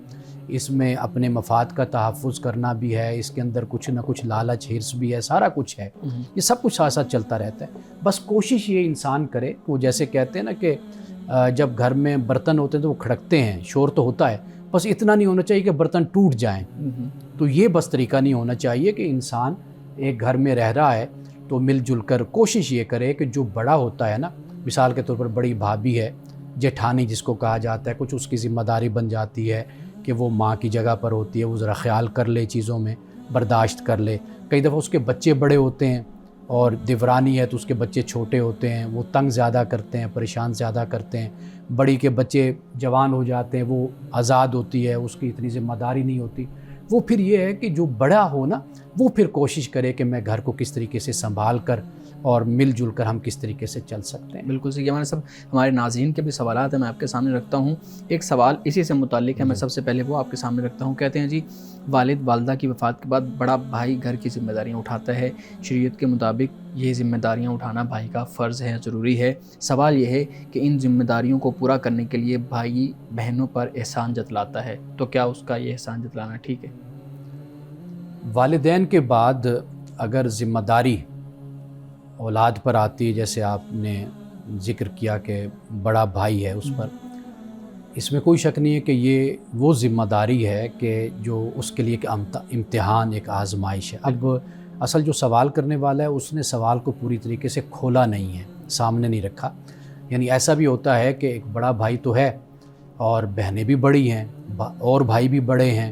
اس میں اپنے مفاد کا تحفظ کرنا بھی ہے، اس کے اندر کچھ نہ کچھ لالچ، ہرس بھی ہے، سارا کچھ ہے، یہ سب کچھ ساتھ ساتھ چلتا رہتا ہے۔ بس کوشش یہ انسان کرے، وہ جیسے کہتے ہیں نا کہ جب گھر میں برتن ہوتے ہیں تو وہ کھڑکتے ہیں، شور تو ہوتا ہے، بس اتنا نہیں ہونا چاہیے کہ برتن ٹوٹ جائیں۔ تو یہ بس طریقہ نہیں ہونا چاہیے کہ انسان ایک گھر میں رہ رہا ہے تو مل جل کر کوشش یہ کرے کہ جو بڑا ہوتا ہے نا، مثال کے طور پر بڑی بھابھی ہے، جیٹھانی جس کو کہا جاتا ہے، کچھ اس کی ذمہ داری بن جاتی ہے کہ وہ ماں کی جگہ پر ہوتی ہے، وہ ذرا خیال کر لے، چیزوں میں برداشت کر لے۔ کئی دفعہ اس کے بچے بڑے ہوتے ہیں اور دیورانی ہے تو اس کے بچے چھوٹے ہوتے ہیں، وہ تنگ زیادہ کرتے ہیں، پریشان زیادہ کرتے ہیں۔ بڑی کے بچے جوان ہو جاتے ہیں، وہ آزاد ہوتی ہے، اس کی اتنی ذمہ داری نہیں ہوتی۔ وہ پھر یہ ہے کہ جو بڑا ہو نا، وہ پھر کوشش کرے کہ میں گھر کو کس طریقے سے سنبھال کر اور مل جل کر ہم کس طریقے سے چل سکتے ہیں۔ بالکل صحیح۔ ہمارے سب ہمارے ناظرین کے بھی سوالات ہیں، میں آپ کے سامنے رکھتا ہوں۔ ایک سوال اسی سے متعلق ہے، میں سب سے پہلے وہ آپ کے سامنے رکھتا ہوں۔ کہتے ہیں جی، والد والدہ کی وفات کے بعد بڑا بھائی گھر کی ذمہ داریاں اٹھاتا ہے، شریعت کے مطابق یہ ذمہ داریاں اٹھانا بھائی کا فرض ہے، ضروری ہے۔ سوال یہ ہے کہ ان ذمہ داریوں کو پورا کرنے کے لیے بھائی بہنوں پر احسان جتلاتا ہے، تو کیا اس کا یہ احسان جتلانا ٹھیک ہے؟ والدین کے بعد اگر ذمہ داری اولاد پر آتی ہے، جیسے آپ نے ذکر کیا کہ بڑا بھائی ہے اس پر، اس میں کوئی شک نہیں ہے کہ یہ وہ ذمہ داری ہے کہ جو اس کے لیے ایک امتحان، ایک آزمائش ہے۔ اب اصل جو سوال کرنے والا ہے اس نے سوال کو پوری طریقے سے کھولا نہیں ہے، سامنے نہیں رکھا۔ یعنی ایسا بھی ہوتا ہے کہ ایک بڑا بھائی تو ہے اور بہنیں بھی بڑی ہیں اور بھائی بھی بڑے ہیں۔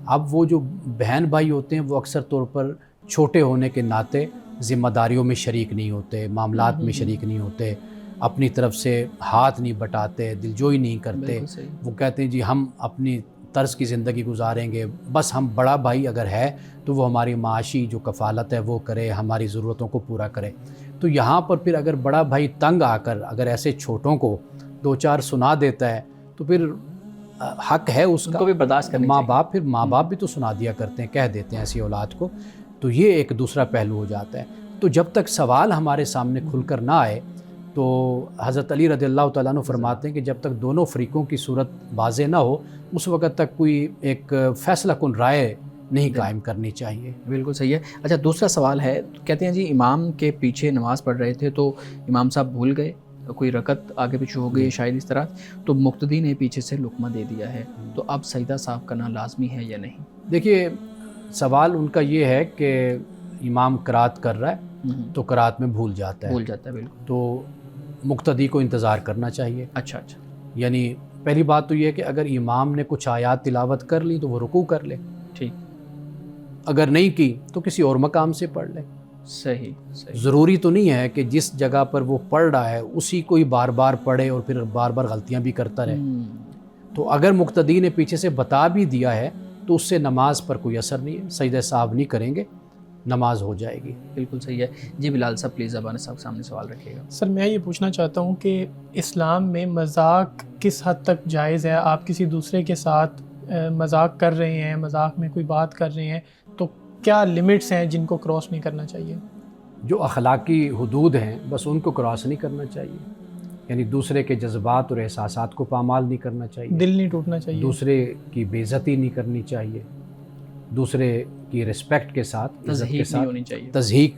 اب وہ جو بہن بھائی ہوتے ہیں وہ اکثر طور پر چھوٹے ہونے کے ناطے ذمہ داریوں میں شریک نہیں ہوتے، معاملات میں شریک نہیں ہوتے، اپنی طرف سے ہاتھ نہیں بٹاتے، دلجوئی نہیں کرتے۔ وہ کہتے ہیں جی ہم اپنی طرز کی زندگی گزاریں گے، بس ہم بڑا بھائی اگر ہے تو وہ ہماری معاشی جو کفالت ہے وہ کرے، ہماری ضرورتوں کو پورا کرے۔ تو یہاں پر پھر اگر بڑا بھائی تنگ آ کر اگر ایسے چھوٹوں کو دو چار سنا دیتا ہے تو پھر حق ہے اس کا، کو بھی برداشت کرنی چاہیے۔ ماں باپ بھی تو سنا دیا کرتے ہیں، کہہ دیتے ہیں ایسی اولاد کو، تو یہ ایک دوسرا پہلو ہو جاتا ہے۔ تو جب تک سوال ہمارے سامنے کھل کر نہ آئے تو حضرت علی رضی اللہ تعالیٰ عنہ فرماتے ہیں کہ جب تک دونوں فریقوں کی صورت واضح نہ ہو اس وقت تک کوئی ایک فیصلہ کن رائے نہیں قائم کرنی چاہیے۔ بالکل صحیح ہے۔ اچھا دوسرا سوال ہے، کہتے ہیں جی امام کے پیچھے نماز پڑھ رہے تھے تو امام صاحب بھول گئے، کوئی رکعت آگے پیچھے ہو گئی شاید اس طرح، تو مقتدی نے پیچھے سے لقمہ دے دیا ہے، تو اب سجدہ صاف کرنا لازمی ہے یا نہیں؟ دیکھیے سوال ان کا یہ ہے کہ امام قرات کر رہا ہے تو قرات میں بھول جاتا ہے بالکل، تو مقتدی کو انتظار کرنا چاہیے۔ اچھا یعنی پہلی بات تو یہ ہے کہ اگر امام نے کچھ آیات تلاوت کر لی تو وہ رکوع کر لے، ٹھیک، اگر نہیں کی تو کسی اور مقام سے پڑھ لے۔ صحیح۔ ضروری تو نہیں ہے کہ جس جگہ پر وہ پڑھ رہا ہے اسی کو ہی بار بار پڑھے اور پھر بار بار غلطیاں بھی کرتا رہے۔ تو اگر مقتدی نے پیچھے سے بتا بھی دیا ہے تو اس سے نماز پر کوئی اثر نہیں ہے، سجدہ صاحب نہیں کریں گے، نماز ہو جائے گی۔ بالکل صحیح ہے۔ جی بلال صاحب پلیز زبان صاحب کے سامنے سوال رکھیے گا۔ سر میں یہ پوچھنا چاہتا ہوں کہ اسلام میں مذاق کس حد تک جائز ہے؟ آپ کسی دوسرے کے ساتھ مذاق کر رہے ہیں، مذاق میں کوئی بات کر رہے ہیں، تو کیا لیمٹس ہیں جن کو کراس نہیں کرنا چاہیے؟ جو اخلاقی حدود ہیں بس ان کو کراس نہیں کرنا چاہیے، یعنی دوسرے کے جذبات اور احساسات کو پامال نہیں کرنا چاہیے، دل نہیں ٹوٹنا چاہیے، دوسرے کی بے عزتی نہیں کرنی چاہیے، دوسرے کی رسپیکٹ کے ساتھ، عزت کے ساتھ، ہونی چاہیے، تضحیق،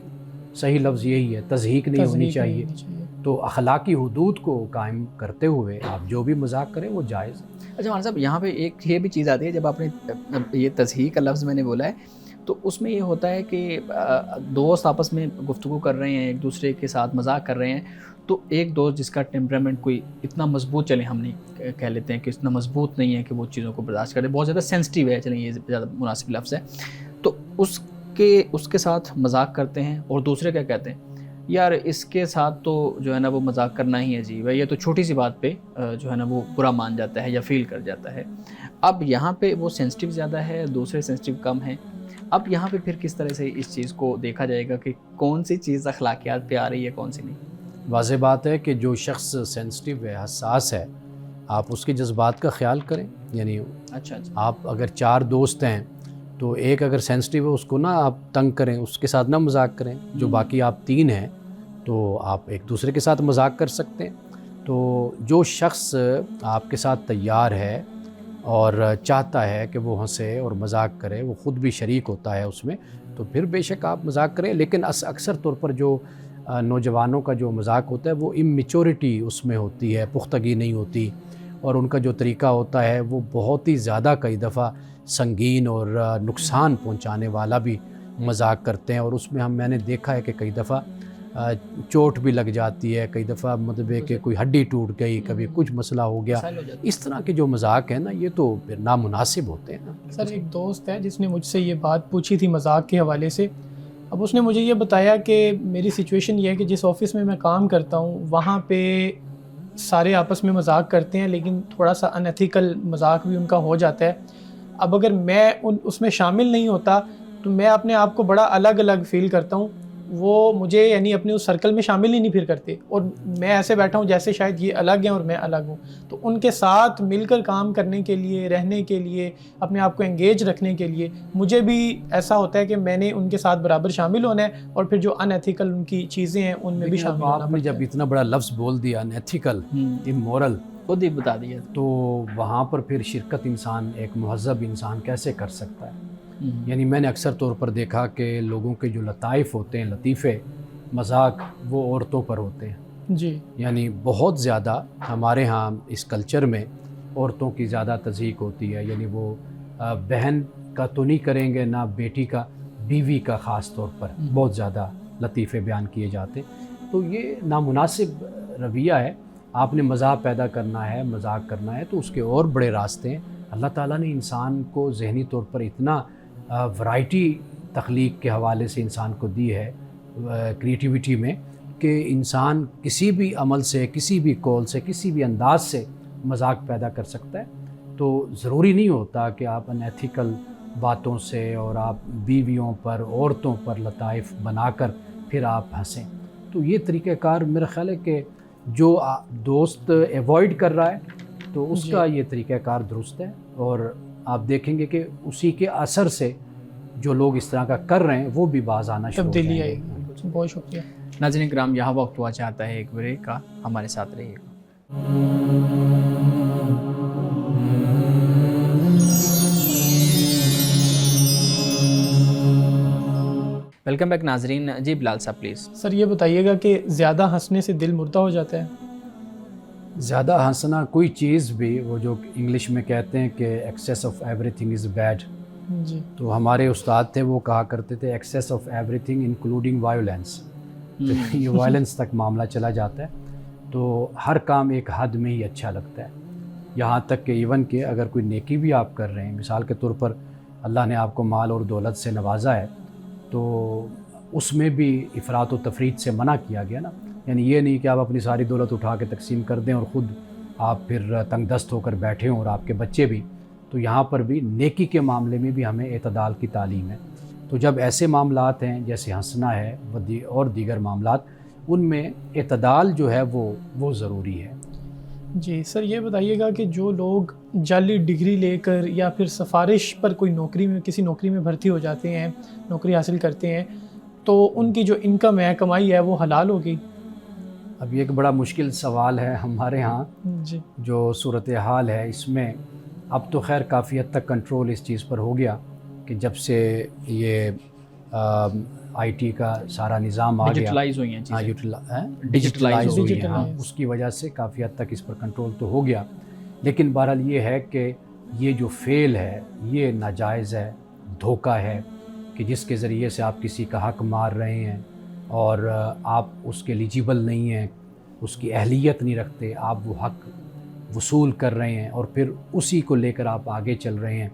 صحیح لفظ یہی ہے، تضحیق نہیں ہونی چاہیے۔ تو اخلاقی حدود کو قائم کرتے ہوئے آپ جو بھی مذاق کریں وہ جائز ہے۔ اچھا مولانا صاحب یہاں پہ ایک یہ بھی چیز آتی ہے، جب آپ نے یہ تضحیق کا لفظ میں نے بولا ہے تو اس میں یہ ہوتا ہے کہ دوست آپس میں گفتگو کر رہے ہیں، ایک دوسرے کے ساتھ مذاق کر رہے ہیں، تو ایک دوست جس کا ٹیمپرامنٹ کوئی اتنا مضبوط، چلیں ہم نہیں کہہ لیتے ہیں کہ اتنا مضبوط نہیں ہے کہ وہ چیزوں کو برداشت کرے، بہت زیادہ سینسٹیو ہے، چلیں یہ زیادہ مناسب لفظ ہے، تو اس کے ساتھ مذاق کرتے ہیں اور دوسرے کیا کہتے ہیں یار اس کے ساتھ تو جو ہے نا وہ مذاق کرنا ہی ہے جی بھائی، یہ تو چھوٹی سی بات پہ جو ہے نا وہ برا مان جاتا ہے یا فیل کر جاتا ہے۔ اب یہاں پہ وہ سینسٹیو زیادہ ہے، دوسرے سینسٹیو کم ہیں، اب یہاں پہ پھر کس طرح سے اس چیز کو دیکھا جائے گا کہ کون سی چیز اخلاقیات پہ آ رہی ہے کون سی نہیں؟ واضح بات ہے کہ جو شخص سینسٹیو ہے، حساس ہے، آپ اس کے جذبات کا خیال کریں، یعنی اچھا آپ اگر 4 دوست ہیں تو ایک اگر سینسٹیو ہے اس کو نہ آپ تنگ کریں، اس کے ساتھ نہ مذاق کریں، جو باقی آپ 3 ہیں تو آپ ایک دوسرے کے ساتھ مذاق کر سکتے ہیں۔ تو جو شخص آپ کے ساتھ تیار ہے اور چاہتا ہے کہ وہ ہنسے اور مذاق کرے، وہ خود بھی شریک ہوتا ہے اس میں، تو پھر بے شک آپ مذاق کریں، لیکن اکثر طور پر جو نوجوانوں کا جو مذاق ہوتا ہے وہ اممیچورٹی اس میں ہوتی ہے، پختگی نہیں ہوتی، اور ان کا جو طریقہ ہوتا ہے وہ بہت ہی زیادہ کئی دفعہ سنگین اور نقصان پہنچانے والا بھی مذاق کرتے ہیں، اور اس میں میں نے دیکھا ہے کہ کئی دفعہ چوٹ بھی لگ جاتی ہے، کئی دفعہ مطلب ہے کہ کوئی ہڈی ٹوٹ گئی، کبھی کچھ مسئلہ ہو گیا۔ اس طرح کے جو مذاق ہیں نا یہ تو پھر نامناسب ہوتے ہیں نا۔ سر ایک دوست ہے جس نے مجھ سے یہ بات پوچھی تھی مذاق کے حوالے سے، اب اس نے مجھے یہ بتایا کہ میری سچویشن یہ ہے کہ جس آفس میں کام کرتا ہوں وہاں پہ سارے آپس میں مذاق کرتے ہیں، لیکن تھوڑا سا ان ایتھیکل مذاق بھی ان کا ہو جاتا ہے۔ اب اگر میں اس میں شامل نہیں ہوتا تو میں اپنے آپ کو بڑا الگ الگ فیل کرتا ہوں، وہ مجھے یعنی اپنے اس سرکل میں شامل ہی نہیں پھر کرتے، اور میں ایسے بیٹھا ہوں جیسے شاید یہ الگ ہیں اور میں الگ ہوں۔ تو ان کے ساتھ مل کر کام کرنے کے لیے، رہنے کے لیے، اپنے آپ کو انگیج رکھنے کے لیے مجھے بھی ایسا ہوتا ہے کہ میں نے ان کے ساتھ برابر شامل ہونا ہے، اور پھر جو ان ایتھیکل ان کی چیزیں ہیں ان میں بھی شامل ہونا پڑتا ہے۔ آپ نے جب اتنا بڑا لفظ بول دیا ان ایتھیکل، امورل، خود ہی بتا دیا، تو وہاں پر پھر شرکت انسان ایک مہذب انسان کیسے کر سکتا ہے؟ یعنی میں نے اکثر طور پر دیکھا کہ لوگوں کے جو لطائف ہوتے ہیں، لطیفے، مذاق، وہ عورتوں پر ہوتے ہیں جی، یعنی بہت زیادہ ہمارے ہاں اس کلچر میں عورتوں کی زیادہ تضحیق ہوتی ہے، یعنی وہ بہن کا تو نہیں کریں گے، نہ بیٹی کا، بیوی کا خاص طور پر بہت زیادہ لطیفے بیان کیے جاتے ہیں۔ تو یہ نامناسب رویہ ہے۔ آپ نے مزاح پیدا کرنا ہے، مذاق کرنا ہے تو اس کے اور بڑے راستے ہیں۔ اللہ تعالیٰ نے انسان کو ذہنی طور پر اتنا ورائٹی تخلیق کے حوالے سے انسان کو دی ہے، کریٹیوٹی میں، کہ انسان کسی بھی عمل سے، کسی بھی قول سے، کسی بھی انداز سے مذاق پیدا کر سکتا ہے۔ تو ضروری نہیں ہوتا کہ آپ انیتھیکل باتوں سے اور آپ بیویوں پر عورتوں پر لطائف بنا کر پھر آپ ہنسیں. تو یہ طریقہ کار میرا خیال ہے کہ جو دوست ایوائڈ کر رہا ہے تو اس کا یہ طریقہ کار درست ہے, اور آپ دیکھیں گے کہ اسی کے اثر سے جو لوگ اس طرح کا کر رہے ہیں وہ بھی باز آنا شروع ہو جائیں گے. بہت شکریہ. ناظرین کرام, یہاں وقت ہوا چاہتا ہے ایک بریک کا, ہمارے ساتھ رہیے گا. ویلکم بیک ناظرین. جی بلال صاحب پلیز. سر یہ بتائیے گا کہ زیادہ ہنسنے سے دل مردہ ہو جاتا ہے؟ زیادہ ہنسنا کوئی چیز بھی, وہ جو انگلش میں کہتے ہیں کہ excess of everything is bad, جی تو ہمارے استاد تھے وہ کہا کرتے تھے excess of everything including violence. یہ وائلنس تک معاملہ چلا جاتا ہے. تو ہر کام ایک حد میں ہی اچھا لگتا ہے, یہاں تک کہ ایون کہ اگر کوئی نیکی بھی آپ کر رہے ہیں, مثال کے طور پر اللہ نے آپ کو مال اور دولت سے نوازا ہے تو اس میں بھی افراط و تفریط سے منع کیا گیا نا. یعنی یہ نہیں کہ آپ اپنی ساری دولت اٹھا کے تقسیم کر دیں اور خود آپ پھر تنگ دست ہو کر بیٹھے ہوں اور آپ کے بچے بھی. تو یہاں پر بھی نیکی کے معاملے میں بھی ہمیں اعتدال کی تعلیم ہے. تو جب ایسے معاملات ہیں جیسے ہنسنا ہے اور دیگر معاملات, ان میں اعتدال جو ہے وہ ضروری ہے. جی سر یہ بتائیے گا کہ جو لوگ جعلی ڈگری لے کر یا پھر سفارش پر کوئی نوکری میں کسی نوکری میں بھرتی ہو جاتے ہیں, نوکری حاصل کرتے ہیں, تو ان کی جو انکم ہے, کمائی ہے, وہ حلال ہوگی؟ اب یہ ایک بڑا مشکل سوال ہے. ہمارے ہاں جی جو صورتحال ہے اس میں اب تو خیر کافی حد تک کنٹرول اس چیز پر ہو گیا کہ جب سے یہ آئی ٹی کا سارا نظام آ گیا, ڈیجیٹلائز ہوئی ہیں ڈیجیٹلائز ہوئی ہیں, Digitalize. اس کی وجہ سے کافی حد تک اس پر کنٹرول تو ہو گیا. لیکن بہرحال یہ ہے کہ یہ جو فعل ہے یہ ناجائز ہے, دھوکہ ہے, کہ جس کے ذریعے سے آپ کسی کا حق مار رہے ہیں اور آپ اس کے ایلیجیبل نہیں ہیں, اس کی اہلیت نہیں رکھتے, آپ وہ حق وصول کر رہے ہیں اور پھر اسی کو لے کر آپ آگے چل رہے ہیں.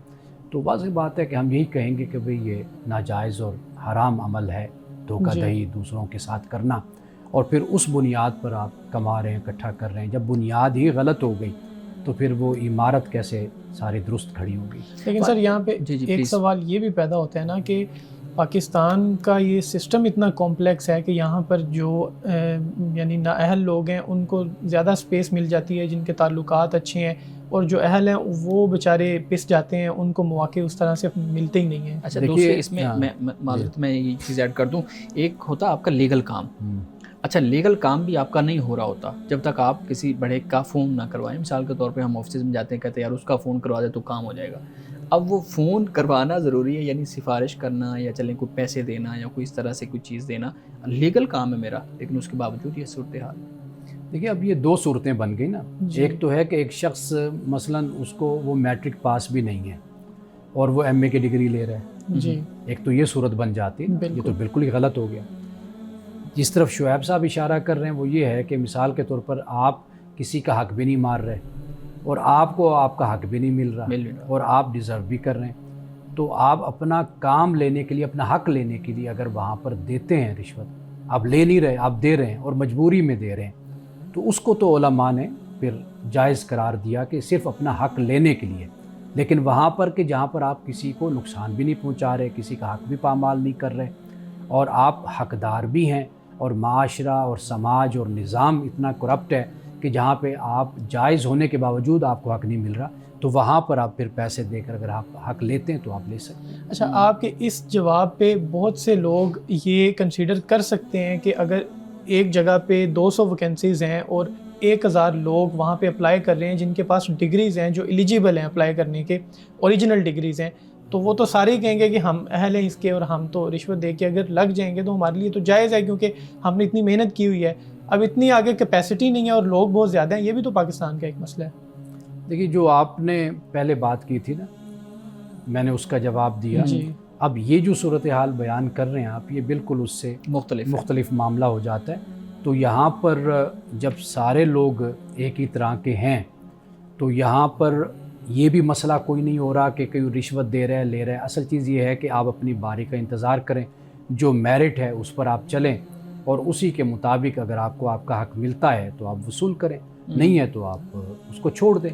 تو واضح بات ہے کہ ہم یہی کہیں گے کہ بھئی یہ ناجائز اور حرام عمل ہے, دھوکہ دہی دوسروں کے ساتھ کرنا, اور پھر اس بنیاد پر آپ کما رہے ہیں, اکٹھا کر رہے ہیں. جب بنیاد ہی غلط ہو گئی تو پھر وہ عمارت کیسے ساری درست کھڑی ہوگی. لیکن سر یہاں پہ ایک سوال یہ بھی پیدا ہوتا ہے نا کہ پاکستان کا یہ سسٹم اتنا کمپلیکس ہے کہ یہاں پر جو یعنی نااہل لوگ ہیں ان کو زیادہ سپیس مل جاتی ہے, جن کے تعلقات اچھے ہیں, اور جو اہل ہیں وہ بیچارے پس جاتے ہیں, ان کو مواقع اس طرح سے ملتے ہی نہیں ہیں. اچھا دوسرے اس میں معذرت میں یہ چیز ایڈ کر دوں, ایک ہوتا آپ کا لیگل کام. اچھا لیگل کام بھی آپ کا نہیں ہو رہا ہوتا جب تک آپ کسی بڑے کا فون نہ کروائیں. مثال کے طور پہ ہم آفسز میں جاتے ہیں, کہتے ہیں یار اس کا فون کروا دے تو کام ہو جائے گا. اب وہ فون کروانا ضروری ہے, یعنی سفارش کرنا یا چلیں کوئی پیسے دینا یا کوئی اس طرح سے کوئی چیز دینا لیگل کام ہے میرا, لیکن اس کے باوجود یہ صورتحال. دیکھیے اب یہ دو صورتیں بن گئی نا. ایک تو ہے کہ ایک شخص مثلا اس کو وہ میٹرک پاس بھی نہیں ہے اور وہ ایم اے کی ڈگری لے رہا ہے, جی ایک تو یہ صورت بن جاتی ہے. یہ تو بالکل ہی غلط ہو گیا. جس طرف شعیب صاحب اشارہ کر رہے ہیں وہ یہ ہے کہ مثال کے طور پر آپ کسی کا حق بھی نہیں مار رہے اور آپ کو آپ کا حق بھی نہیں مل رہا اور آپ ڈیزرو بھی کر رہے ہیں, تو آپ اپنا کام لینے کے لیے, اپنا حق لینے کے لیے اگر وہاں پر دیتے ہیں رشوت, آپ لے نہیں رہے, آپ دے رہے ہیں اور مجبوری میں دے رہے ہیں, تو اس کو تو علماء نے پھر جائز قرار دیا کہ صرف اپنا حق لینے کے لیے. لیکن وہاں پر کہ جہاں پر آپ کسی کو نقصان بھی نہیں پہنچا رہے, کسی کا حق بھی پامال نہیں کر رہے اور آپ حقدار بھی ہیں, اور معاشرہ اور سماج اور نظام اتنا کرپٹ ہے کہ جہاں پہ آپ جائز ہونے کے باوجود آپ کو حق نہیں مل رہا, تو وہاں پر آپ پھر پیسے دے کر اگر آپ حق لیتے ہیں تو آپ لے سکتے ہیں. اچھا آپ کے اس جواب پہ بہت سے لوگ یہ کنسیڈر کر سکتے ہیں کہ اگر ایک جگہ پہ 200 ویکینسیز ہیں اور 1000 لوگ وہاں پہ اپلائی کر رہے ہیں جن کے پاس ڈگریز ہیں جو ایلیجیبل ہیں اپلائی کرنے کے, اوریجنل ڈگریز ہیں, تو وہ تو سارے ہی کہیں گے کہ ہم اہل ہیں اس کے اور ہم تو رشوت دے کے اگر لگ جائیں گے تو ہمارے لیے تو جائز ہے کیونکہ ہم نے اتنی محنت کی ہوئی ہے. اب اتنی آگے کیپیسٹی نہیں ہے اور لوگ بہت زیادہ ہیں, یہ بھی تو پاکستان کا ایک مسئلہ ہے. دیکھیے جو آپ نے پہلے بات کی تھی نا, میں نے اس کا جواب دیا. اب یہ جو صورتحال بیان کر رہے ہیں آپ, یہ بالکل اس سے مختلف معاملہ ہو جاتا ہے. تو یہاں پر جب سارے لوگ ایک ہی طرح کے ہیں تو یہاں پر یہ بھی مسئلہ کوئی نہیں ہو رہا کہ کوئی رشوت دے رہا ہے لے رہا ہے. اصل چیز یہ ہے کہ آپ اپنی باری کا انتظار کریں, جو میرٹ ہے اس پر آپ چلیں اور اسی کے مطابق اگر آپ کو آپ کا حق ملتا ہے تو آپ وصول کریں, نہیں ہے تو آپ اس کو چھوڑ دیں.